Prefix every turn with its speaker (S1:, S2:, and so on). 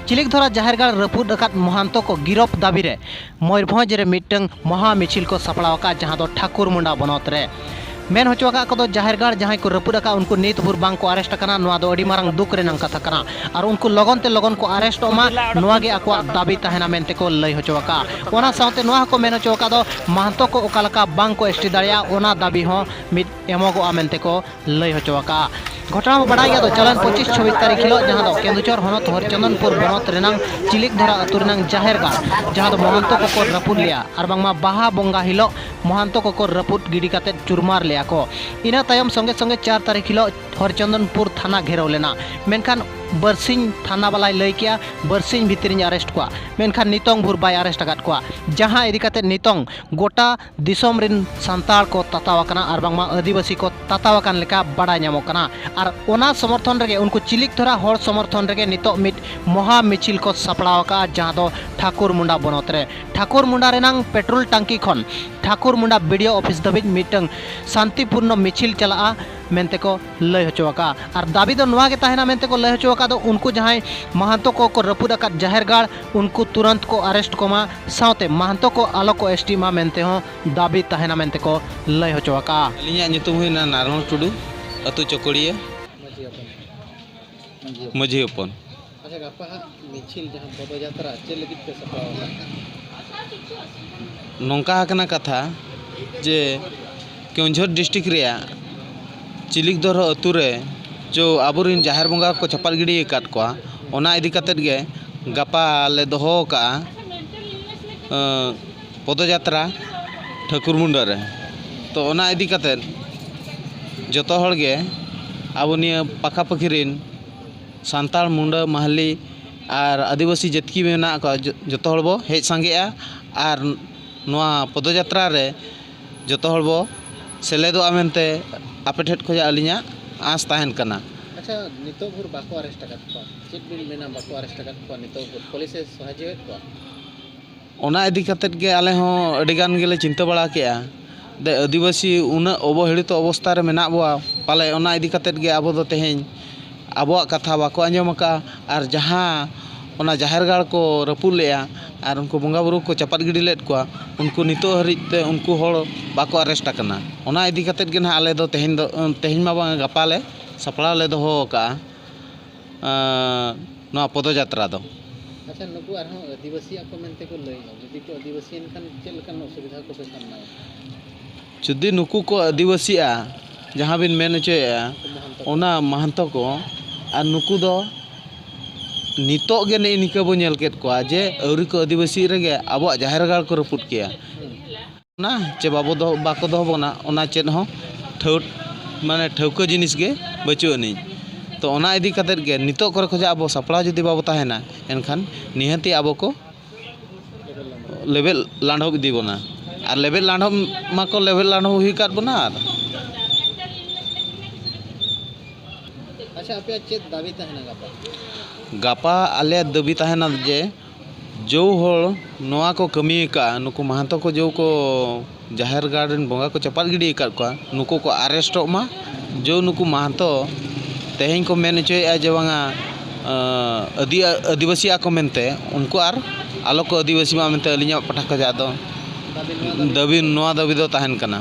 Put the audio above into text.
S1: चिलिकधरा जाहेरगाड़ रपुद अकात महंतो को गिरफ दाबी रे मयूरभंज रे मिटंग महा मिचिल को सपड़ाव का जहां दो ठाकुरमुंडा बनत रे मेन होचोका को जाहेरगाड़ जहां को रपुद अका उनको नीत भूर बांग को अरेस्ट कना नोआ दो अडी मारंग दुख रेनंग कथा कना और उनको लगन ते लगन को अरेस्ट ओमा नोआ गे अकवा दाबी तहना मेनते को लई होचोका ओना साउते नोआ को मेन होचोका दो महंतो को ओकालका बांग को एसटी दाड़िया ओना दाबी हो मिट एमोगो आमेनते को लई होचोका घटना में बड़ा गया चलन 25-26 तारीख हिलो जहां दो केंदुचर हनत हरिचंदनपुर बनत रेनांग चिलिकधरा अतु रेनांग जाहेरगाड़ जहां दो महंतो को रपुद लिया और बांगमा बाहा बोंगा हिलो महंतो को रपुद गिडी काते चुरमार लिया को इना तायम संगे संगे 4 तारीख हिलो हरिचंदनपुर थाना घेराव लेना मेनखान बरसिंग थाना वाला लई किया बरसिंग भितरिन अरेस्ट को मेनखान नितोंग भूर बाय अरेस्ट आकात को जहां इदी काते नितोंग गोटा दिसोम रिन सांताल को ततावकना और बांगमा आदिवासी को ततावकन लेका बड़ा ᱧᱟᱢᱚᱜ और ओना समर्थन रगे उनको चिलिकधरा हर समर्थन रगे नितो मिट महा मिचिल को सपड़ाव का जहां दो ठाकुरमुंडा बनत रे ठाकुरमुंडा रेनांग पेट्रोल टांकी खन ठाकुरमुंडा वीडियो ऑफिस दबिज मिटंग शांतिपूर्ण मिचिल चला मेनते को लय होचोका और दाबी दो नोआ गे ताहेना मेनते को लय होचोका दो उनको जहां महंतो को रपुद अका जाहेरगाड़ उनको तुरंत को अरेस्ट कोमा साउते महंतो को आलो को एसटी मा मेनते हो दाबी ताहेना मेनते को लय होचोका
S2: अलिया नितुम हुइना नारायण टुडू अतु चकोड़िया मझी अपन
S1: अच्छा गापा मिचिल जहां पद यात्रा चेल लगित पे सपड़ाव
S2: नोंका हकना कथा जे केउंझर डिस्ट्रिक्ट रिया चिलिकधरा अतु रे जो आबुरिन जाहेर बंगा को चपाल गिडी काट को ओना इदी कातेद गे गापा ले दोहो का पदयात्रा ठाकुरमुंडा रे तो ओना इदी कातेद जतो हर गे आबो निया पाखा पखिरिन सांताल मुंडा महली और आदिवासी जतकी मेना को जतो हर बो हेज सांगेआ और नोआ पदयात्रा रे जतो हर बो सेलेदो आमेनते आपे ठेठ खोजा अलिया आस ताहन कना
S1: अच्छा नितो भूर बाको अरेस्ट आकात को चेक बिन मेना बाको अरेस्ट आकात को नितो भूर पुलिस सहयोग को
S2: ओना इदी कातेद गे आले हो अडी गान गेले चिंता बड़ा केआ दे आदिवासी उना अवहेलित अवस्था रे मेना बवा पाले ओना इदी कातेद गे आबो दो तेहें आबोआ कथा बाको आंजम का और जहां ओना जाहेरगाड़ को रपुद लेया और उनको बंगा बुरु को चपात गिडी लेट को उनको नितो हरिते उनको हर बाको अरेस्ट आकना ओना इदी कातेद गे ना आले दो तेहें मा बांग गापाले सपड़ा ले दोहो का नोआ पदयात्रा दो
S1: अच्छा नुकु आरहो आदिवासी को मेनते को लई जदि को आदिवासी इनखान चेल लकन असुविधा को पे सामना
S2: जदि नुकु को आदिवासी जहां बिन मेन होचोया ओना महंतो को और नुकु दो नितो गे ने निका बो नेल केत को जे औरी को आदिवासी रेगे अब जाहेरगाड़ को रपुद किया ना चे बाबो दो बाको दो बना ओना चेद हो ठौट माने ठौको जिनिस गे बचु नहीं तो ओना इदी कातेद गे नितो करे खोजा अब सपड़ा जदि बाबो ताहेना एनखान निहती अब को लेवल लांडो इदी बना और लेवल लांडो माको लेवल लांडो हुई काट बना
S1: अच्छा आपे चेत दाबी ताहेना
S2: गापा आले दाबी ताहेना जे जो हर नोआ को कमी का नुकु महंतो को जो को जाहेरगाड़ बंगा को चपाल गिडी काट को नुकु को अरेस्ट मा जो नुकु महंतो तेहें को मेन होचोया जे बांगा आदिवासी को मेनते उनको आर आलो को आदिवासी मा मेनते अलिया पठा को जा दो दाबी नोआ दाबी दो ताहेन कना।